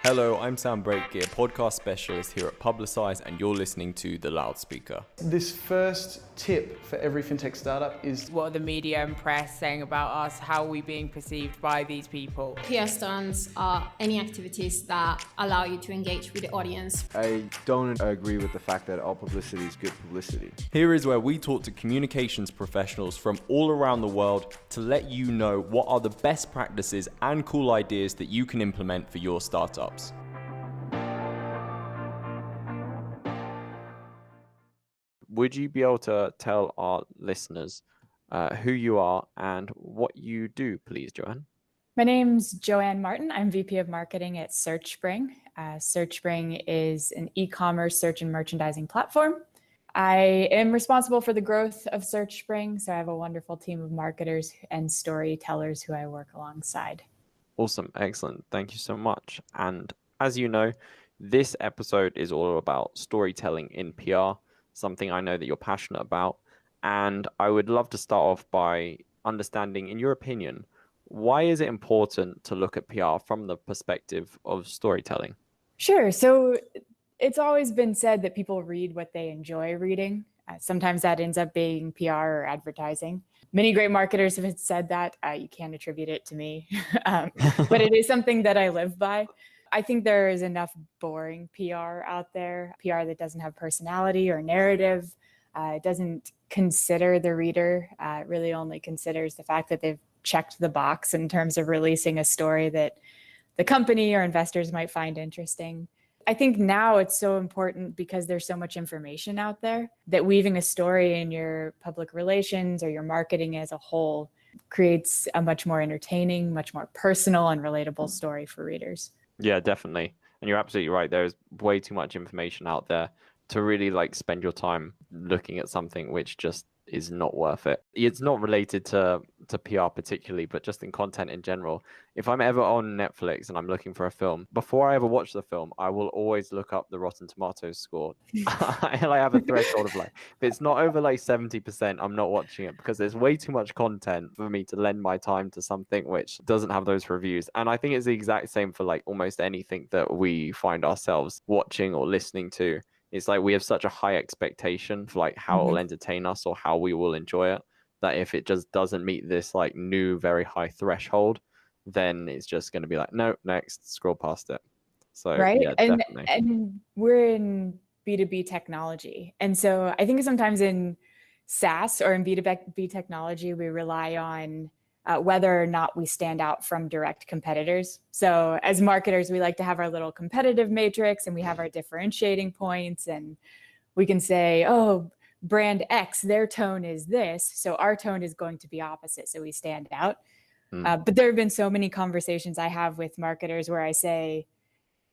Hello, I'm Sam Brake Guia, podcast specialist here at Publicize, and you're listening to the Loudspeaker. This first tip for every fintech startup is what are the media and press saying about us? How are we being perceived by these people? PR stunts are any activities that allow you to engage with the audience. I don't agree with the fact that all publicity is good publicity. Here is where we talk to communications professionals from all around the world to let you know what are the best practices and cool ideas that you can implement for your startups. Would you be able to tell our listeners who you are and what you do, please, JoAnn? My name's JoAnn Martin. I'm VP of Marketing at Searchspring. Searchspring is an e-commerce search and merchandising platform. I am responsible for the growth of Searchspring, so I have a wonderful team of marketers and storytellers who I work alongside. Awesome. Excellent. Thank you so much. And as you know, this episode is all about storytelling in PR, something I know that you're passionate about. And I would love to start off by understanding, in your opinion, why is it important to look at PR from the perspective of storytelling? Sure. So it's always been said that people read what they enjoy reading. Sometimes that ends up being PR or advertising. Many great marketers have said that. You can't attribute it to me, but it is something that I live by. I think there is enough boring PR out there, PR that doesn't have personality or narrative. It doesn't consider the reader. It really only considers the fact that they've checked the box in terms of releasing a story that the company or investors might find interesting. I think now it's so important because there's so much information out there that weaving a story in your public relations or your marketing as a whole creates a much more entertaining, much more personal and relatable story for readers. Yeah, definitely. And you're absolutely right. There's way too much information out there to really spend your time looking at something which just is not worth it. It's not related to PR particularly, but just in content in general. If I'm ever on Netflix and I'm looking for a film, before I ever watch the film, I will always look up the Rotten Tomatoes score. I have a threshold of if it's not over 70%, I'm not watching it because there's way too much content for me to lend my time to something which doesn't have those reviews. And I think it's the exact same for almost anything that we find ourselves watching or listening to. It's we have such a high expectation for how it will entertain us or how we will enjoy it, that if it just doesn't meet this new very high threshold, then it's just going to be no, next, scroll past it. So right. Yeah, definitely. And we're in B2B technology. And so I think sometimes in SaaS or in B2B technology, we rely on whether or not we stand out from direct competitors. So as marketers, we like to have our little competitive matrix and we have our differentiating points, and we can say, oh, brand X, their tone is this, so our tone is going to be opposite, so we stand out. But there have been so many conversations I have with marketers where I say,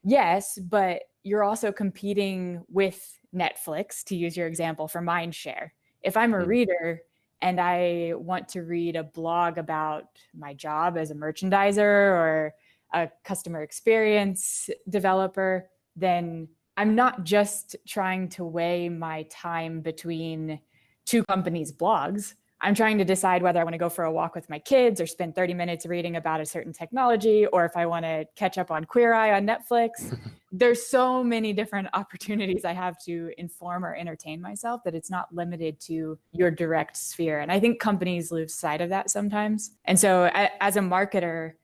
yes, but you're also competing with Netflix, to use your example, for mind share. If I'm a reader and I want to read a blog about my job as a merchandiser or a customer experience developer, then I'm not just trying to weigh my time between two companies' blogs. I'm trying to decide whether I want to go for a walk with my kids or spend 30 minutes reading about a certain technology, or if I want to catch up on Queer Eye on Netflix. There's so many different opportunities I have to inform or entertain myself that it's not limited to your direct sphere. And I think companies lose sight of that sometimes. And so as a marketer,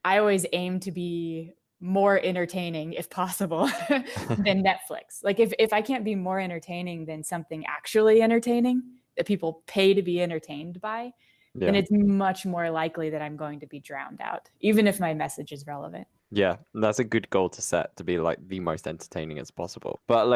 I always aim to be more entertaining, if possible, than Netflix. If I can't be more entertaining than something actually entertaining that people pay to be entertained by, then it's much more likely that I'm going to be drowned out, even if my message is relevant. Yeah, that's a good goal to set, to be the most entertaining as possible. But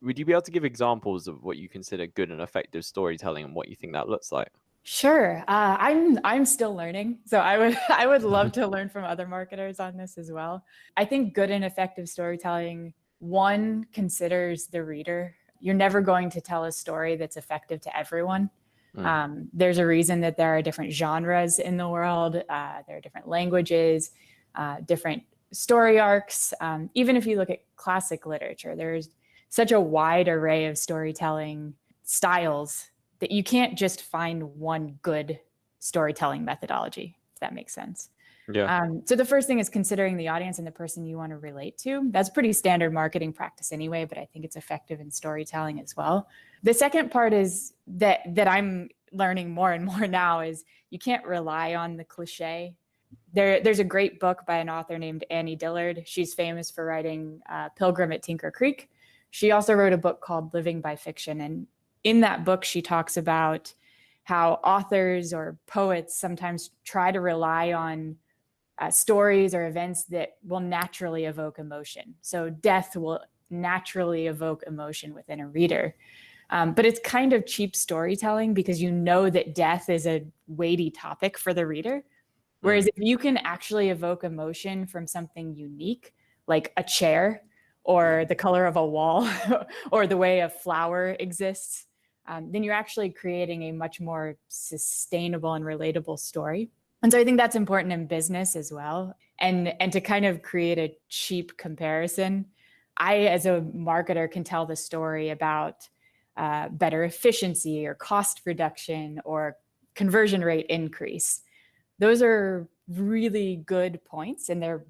would you be able to give examples of what you consider good and effective storytelling and what you think that looks like? Sure. I'm still learning, so I would love to learn from other marketers on this as well. I think good and effective storytelling, one, considers the reader. You're never going to tell a story that's effective to everyone. There's a reason that there are different genres in the world. There are different languages, different story arcs. Even if you look at classic literature, there's such a wide array of storytelling styles that you can't just find one good storytelling methodology, if that makes sense. Yeah. So the first thing is considering the audience and the person you want to relate to. That's pretty standard marketing practice anyway, but I think it's effective in storytelling as well. The second part is that I'm learning more and more now is you can't rely on the cliche. There's a great book by an author named Annie Dillard. She's famous for writing Pilgrim at Tinker Creek. She also wrote a book called Living by Fiction. And in that book, she talks about how authors or poets sometimes try to rely on stories or events that will naturally evoke emotion. So death will naturally evoke emotion within a reader. But it's kind of cheap storytelling because you know that death is a weighty topic for the reader. Whereas if you can actually evoke emotion from something unique, like a chair or the color of a wall or the way a flower exists, then you're actually creating a much more sustainable and relatable story. And so I think that's important in business as well. And to kind of create a cheap comparison, I, as a marketer, can tell the story about better efficiency or cost reduction or conversion rate increase. Those are really good points and they're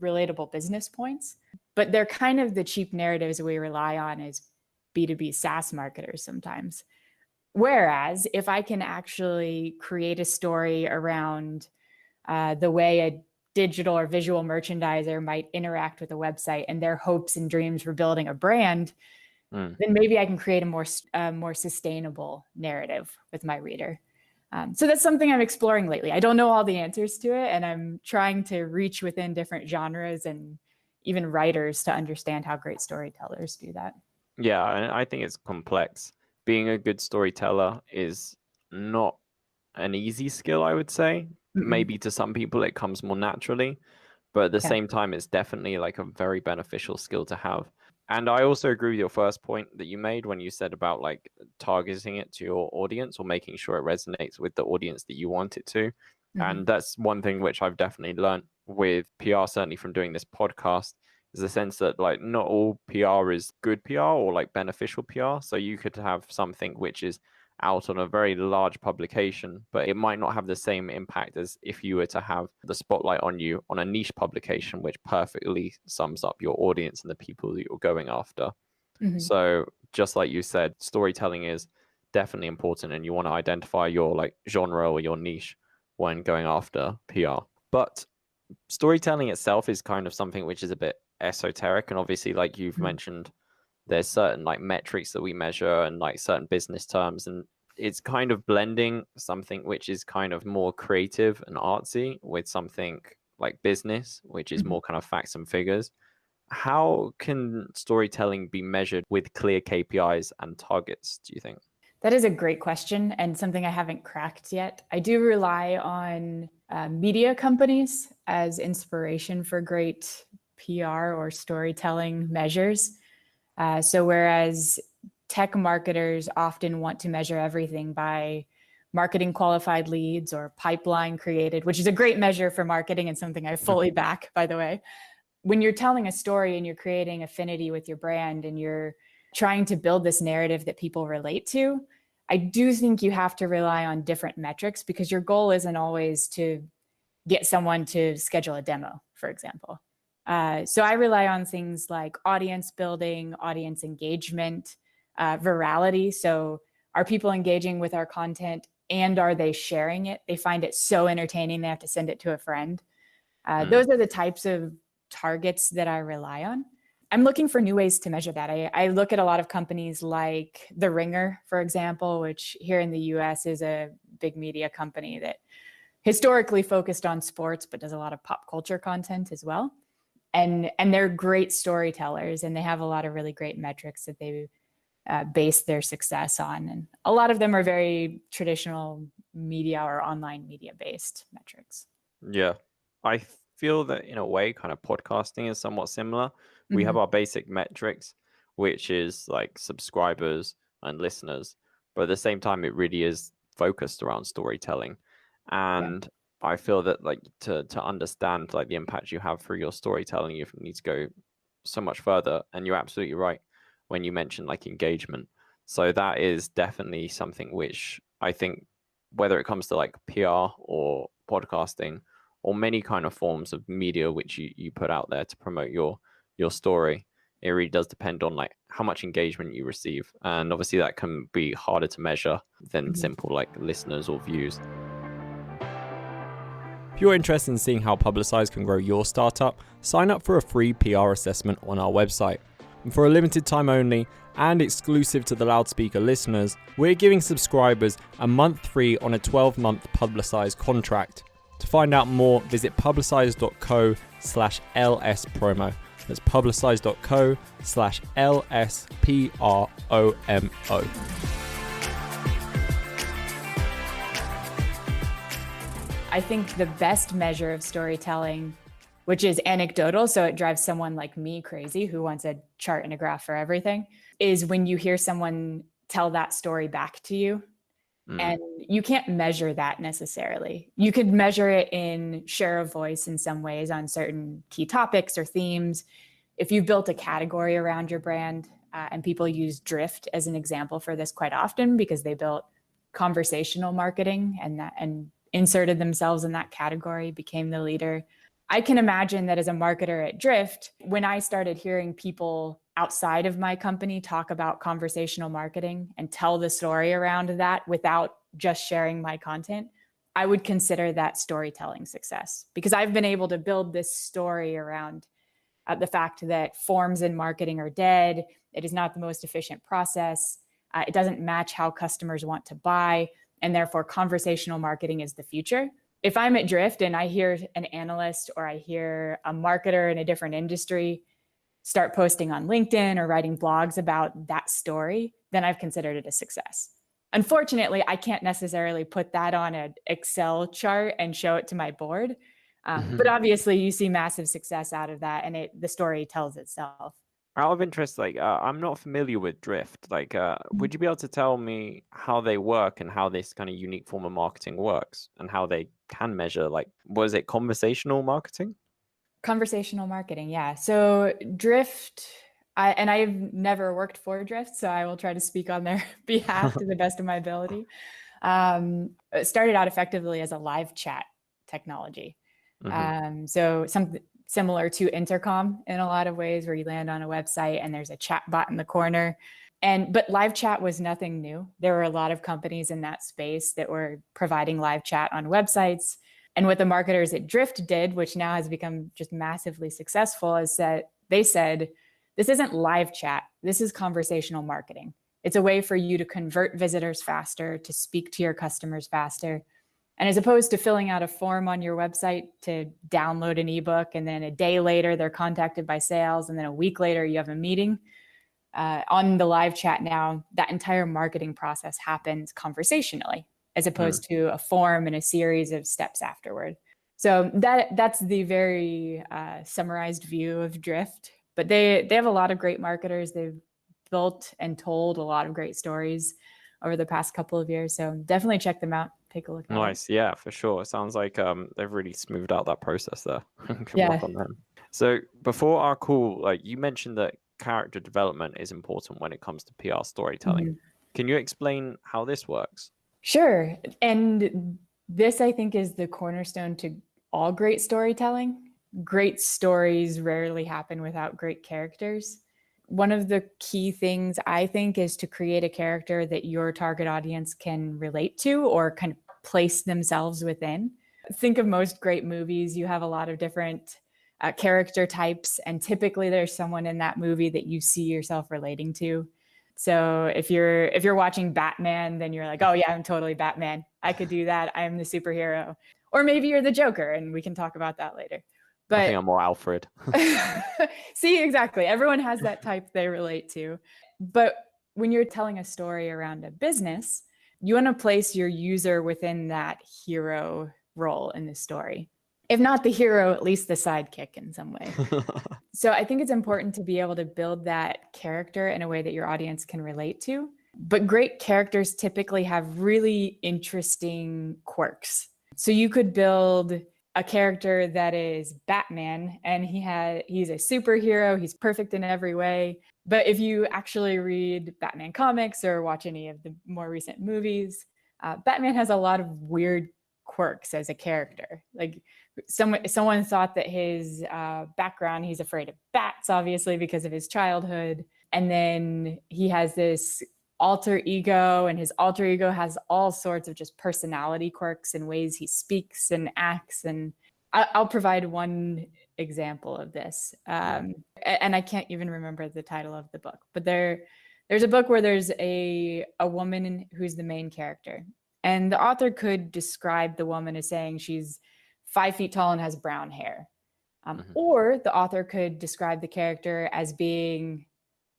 relatable business points, but they're kind of the cheap narratives we rely on as B2B SaaS marketers sometimes. Whereas if I can actually create a story around the way a digital or visual merchandiser might interact with a website and their hopes and dreams for building a brand, then maybe I can create a more sustainable narrative with my reader. So that's something I'm exploring lately. I don't know all the answers to it, and I'm trying to reach within different genres and even writers to understand how great storytellers do that. Yeah, and I think it's complex. Being a good storyteller is not an easy skill, I would say. Maybe to some people it comes more naturally, but at the same time, it's definitely like a very beneficial skill to have. And I also agree with your first point that you made when you said about like targeting it to your audience or making sure it resonates with the audience that you want it to. And that's one thing which I've definitely learned with PR, certainly from doing this podcast, is the sense that like not all PR is good PR or like beneficial PR. So you could have something which is out on a very large publication, but it might not have the same impact as if you were to have the spotlight on you on a niche publication, which perfectly sums up your audience and the people that you're going after. So just like you said, storytelling is definitely important and you want to identify your like genre or your niche when going after PR. But storytelling itself is kind of something which is a bit esoteric. And obviously, like you've mentioned, there's certain like metrics that we measure and like certain business terms, and it's kind of blending something which is kind of more creative and artsy with something like business, which is more kind of facts and figures. How can storytelling be measured with clear KPIs and targets, do you think? That is a great question and something I haven't cracked yet. I do rely on media companies as inspiration for great PR or storytelling measures. So whereas tech marketers often want to measure everything by marketing qualified leads or pipeline created, which is a great measure for marketing and something I fully back, by the way. When you're telling a story and you're creating affinity with your brand and you're trying to build this narrative that people relate to, I do think you have to rely on different metrics because your goal isn't always to get someone to schedule a demo, for example. So I rely on things like audience building, audience engagement, virality. So are people engaging with our content and are they sharing it? They find it so entertaining they have to send it to a friend. Those are the types of targets that I rely on. I'm looking for new ways to measure that. I look at a lot of companies like The Ringer, for example, which here in the US is a big media company that historically focused on sports, but does a lot of pop culture content as well. And they're great storytellers and they have a lot of really great metrics that they base their success on. And a lot of them are very traditional media or online media based metrics. Yeah, I feel that in a way, kind of podcasting is somewhat similar. We have our basic metrics, which is like subscribers and listeners, but at the same time, it really is focused around storytelling. And I feel that like to understand like the impact you have through your storytelling, you need to go so much further. And you're absolutely right when you mention like engagement. So that is definitely something which I think, whether it comes to like PR or podcasting or many kind of forms of media which you put out there to promote your story, it really does depend on like how much engagement you receive. And obviously that can be harder to measure than simple like listeners or views. If you're interested in seeing how Publicize can grow your startup, sign up for a free PR assessment on our website. And for a limited time only and exclusive to the Loudspeaker listeners, we're giving subscribers a month free on a 12-month Publicize contract. To find out more, visit publicize.co/LS promo. That's publicize.co/LSPROMO. I think the best measure of storytelling, which is anecdotal, so it drives someone like me crazy who wants a chart and a graph for everything, is when you hear someone tell that story back to you. And you can't measure that necessarily. You could measure it in share of voice in some ways on certain key topics or themes. If you've built a category around your brand, and people use Drift as an example for this quite often because they built conversational marketing and inserted themselves in that category, became the leader. I can imagine that as a marketer at Drift, when I started hearing people outside of my company talk about conversational marketing and tell the story around that without just sharing my content, I would consider that storytelling success, because I've been able to build this story around the fact that forms in marketing are dead. It is not the most efficient process. It doesn't match how customers want to buy, and therefore conversational marketing is the future. If I'm at Drift and I hear an analyst or I hear a marketer in a different industry start posting on LinkedIn or writing blogs about that story, then I've considered it a success. Unfortunately, I can't necessarily put that on an Excel chart and show it to my board. But obviously you see massive success out of that, and the story tells itself. Out of interest, like I'm not familiar with Drift. Like, would you be able to tell me how they work and how this kind of unique form of marketing works and how they can measure, like, was it conversational marketing? Conversational marketing, yeah. So Drift, I've never worked for Drift, so I will try to speak on their behalf to the best of my ability. It started out effectively as a live chat technology. So something similar to intercom in a lot of ways, where you land on a website and there's a chat bot in the corner. But live chat was nothing new. There were a lot of companies in that space that were providing live chat on websites. And what the marketers at Drift did, which now has become just massively successful, is that they said, this isn't live chat. This is conversational marketing. It's a way for you to convert visitors faster, to speak to your customers faster. And as opposed to filling out a form on your website to download an ebook, and then a day later they're contacted by sales, and then a week later you have a meeting, on the live chat now, that entire marketing process happens conversationally, as opposed to a form and a series of steps afterward. So that's the very summarized view of Drift. But they have a lot of great marketers. They've built and told a lot of great stories over the past couple of years. So definitely check them out. Take a look at Nice. Yeah, for sure. It sounds like they've really smoothed out that process there. Good Yeah. work on them. So before our call, like you mentioned that character development is important when it comes to PR storytelling. Can you explain how this works? Sure. And this, I think, is the cornerstone to all great storytelling. Great stories rarely happen without great characters. One of the key things, I think, is to create a character that your target audience can relate to or kind of place themselves within. Think of most great movies. You have a lot of different character types, and typically there's someone in that movie that you see yourself relating to. So if you're watching Batman, then you're like, oh yeah, I'm totally Batman. I could do that. I am the superhero. Or maybe you're the Joker, and we can talk about that later. But I think I'm more Alfred. see, exactly. Everyone has that type they relate to. But when you're telling a story around a business, you want to place your user within that hero role in the story. If not the hero, at least the sidekick in some way. So I think it's important to be able to build that character in a way that your audience can relate to. But great characters typically have really interesting quirks. So you could build a character that is Batman, and he's a superhero. He's perfect in every way. But if you actually read Batman comics or watch any of the more recent movies, Batman has a lot of weird quirks as a character. Like someone thought that his background, he's afraid of bats, obviously, because of his childhood. And then he has this alter ego, and his alter ego has all sorts of just personality quirks and ways he speaks and acts. And I'll provide one example of this. And I can't even remember the title of the book, but there's a book where there's a woman who's the main character. And the author could describe the woman as saying she's 5 feet tall and has brown hair. Or the author could describe the character as being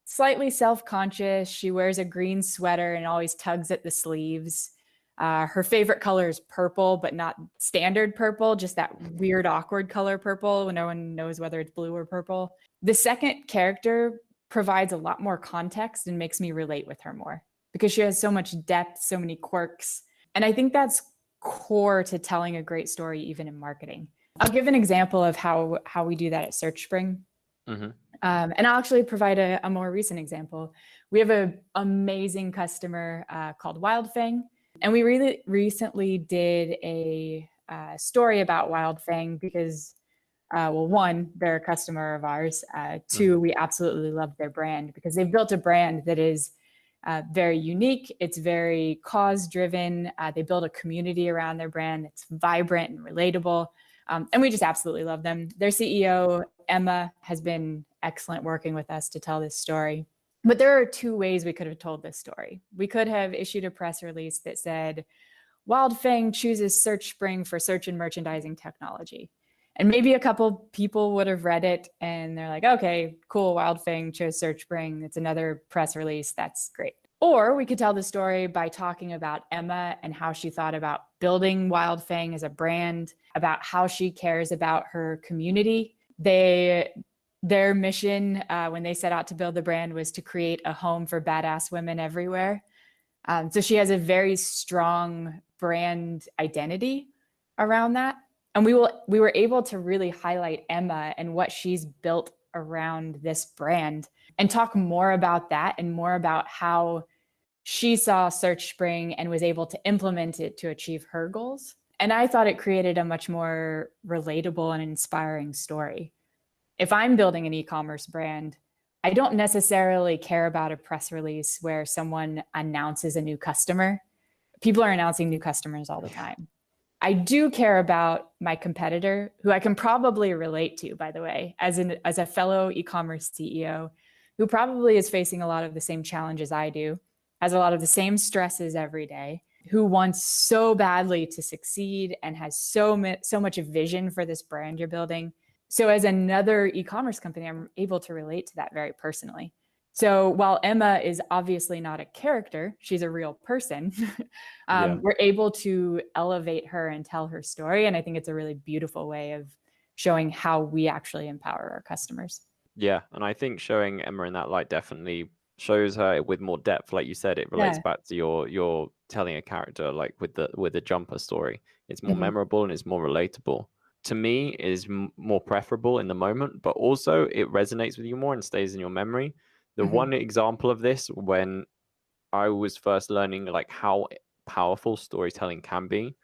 slightly self-conscious. She wears a green sweater and always tugs at the sleeves. Her favorite color is purple, but not standard purple, just that weird, awkward color purple when no one knows whether it's blue or purple. The second character provides a lot more context and makes me relate with her more because she has so much depth, so many quirks. And I think that's core to telling a great story, even in marketing. I'll give an example of how we do that at Searchspring. And I'll actually provide a more recent example. We have an amazing customer called Wildfang. And we really recently did a story about Wildfang because, well, one, they're a customer of ours. Two, we absolutely love their brand because they've built a brand that is very unique. It's very cause-driven. They build a community around their brand that's vibrant and relatable. And we just absolutely love them. Their CEO, Emma, has been excellent working with us to tell this story. But there are 2 ways we could have told this story. We could have issued a press release that said, Wildfang chooses Searchspring for search and merchandising technology. And maybe a couple people would have read it and they're like, okay, cool, Wildfang chose Searchspring. It's another press release. That's great. Or we could tell the story by talking about Emma and how she thought about building Wildfang as a brand, about how she cares about her community. Their mission when they set out to build the brand was to create a home for badass women everywhere. So she has a very strong brand identity around that. And we were able to really highlight Emma and what she's built around this brand and talk more about that and more about how she saw Searchspring and was able to implement it to achieve her goals. And I thought it created a much more relatable and inspiring story. If I'm building an e-commerce brand, I don't necessarily care about a press release where someone announces a new customer. People are announcing new customers all the time. I do care about my competitor, who I can probably relate to, by the way, as a fellow e-commerce CEO, who probably is facing a lot of the same challenges I do, has a lot of the same stresses every day, who wants so badly to succeed and has so much vision for this brand you're building. So as another e-commerce company, I'm able to relate to that very personally. So while Emma is obviously not a character, she's a real person, we're able to elevate her and tell her story. And I think it's a really beautiful way of showing how we actually empower our customers. Yeah, and I think showing Emma in that light definitely shows her with more depth. Like you said, it relates back to your telling a character like with the jumper story. It's more memorable and it's more relatable. To me, it is more preferable in the moment, but also it resonates with you more and stays in your memory. The one example of this, when I was first learning like how powerful storytelling can be,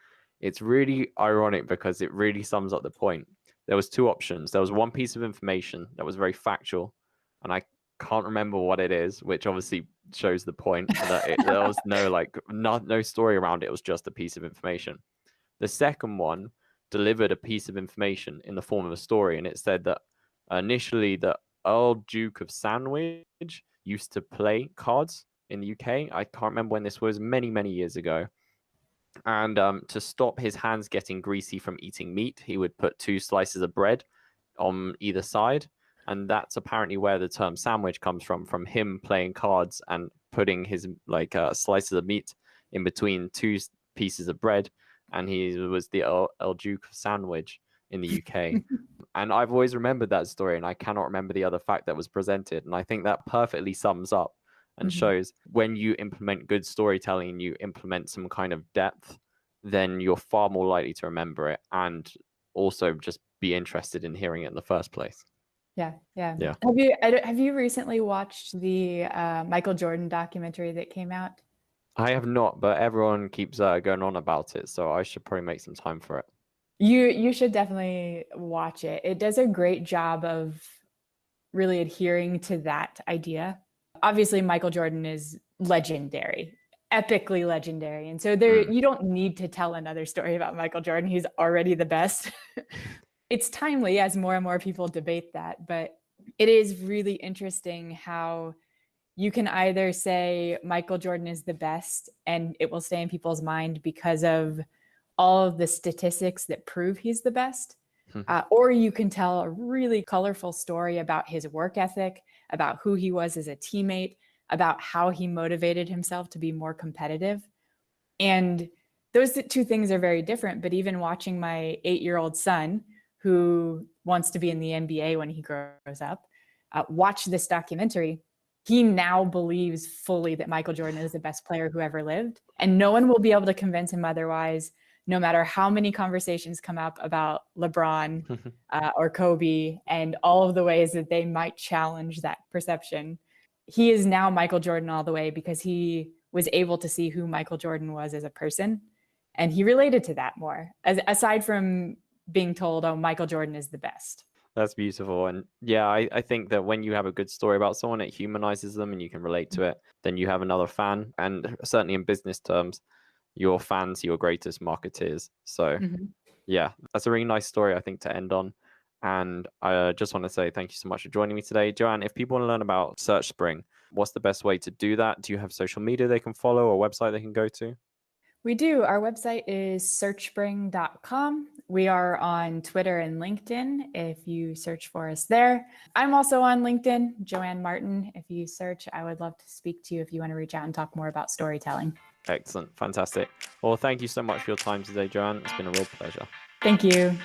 it's really ironic because it really sums up the point. There was 2 options. There was one piece of information that was very factual, and I can't remember what it is, which obviously shows the point that there was no story around it. It was just a piece of information. The second one delivered a piece of information in the form of a story, and it said that initially the Earl Duke of Sandwich used to play cards in the UK. I can't remember when this was, many years ago. And to stop his hands getting greasy from eating meat, he would put 2 slices of bread on either side. And that's apparently where the term sandwich comes from him playing cards and putting his slices of meat in between 2 pieces of bread. And he was the Earl Duke of Sandwich in the UK. And I've always remembered that story, and I cannot remember the other fact that was presented. And I think that perfectly sums up and shows when you implement good storytelling, you implement some kind of depth, then you're far more likely to remember it and also just be interested in hearing it in the first place. Yeah. Have you recently watched the Michael Jordan documentary that came out? I have not, but everyone keeps going on about it, so I should probably make some time for it. You should definitely watch it. It does a great job of really adhering to that idea. Obviously, Michael Jordan is legendary, epically legendary. And so you don't need to tell another story about Michael Jordan. He's already the best. It's timely as more and more people debate that, but it is really interesting how you can either say Michael Jordan is the best and it will stay in people's mind because of all of the statistics that prove he's the best. Or you can tell a really colorful story about his work ethic, about who he was as a teammate, about how he motivated himself to be more competitive. And those two things are very different. But even watching my 8-year-old son, who wants to be in the NBA when he grows up, watch this documentary, he now believes fully that Michael Jordan is the best player who ever lived. And no one will be able to convince him otherwise, no matter how many conversations come up about LeBron or Kobe and all of the ways that they might challenge that perception. He is now Michael Jordan all the way because he was able to see who Michael Jordan was as a person. And he related to that more, aside from being told, oh, Michael Jordan is the best. That's beautiful. And yeah, I think that when you have a good story about someone, it humanizes them and you can relate to it. Then you have another fan. And certainly in business terms, your fans, your greatest marketeers. So yeah, that's a really nice story, I think, to end on. And I just want to say thank you so much for joining me today. JoAnn, if people want to learn about Searchspring, what's the best way to do that? Do you have social media they can follow or a website they can go to? We do. Our website is searchspring.com. We are on Twitter and LinkedIn if you search for us there. I'm also on LinkedIn, JoAnn Martin. If you search, I would love to speak to you if you want to reach out and talk more about storytelling. Excellent. Fantastic. Well, thank you so much for your time today, JoAnn. It's been a real pleasure. Thank you.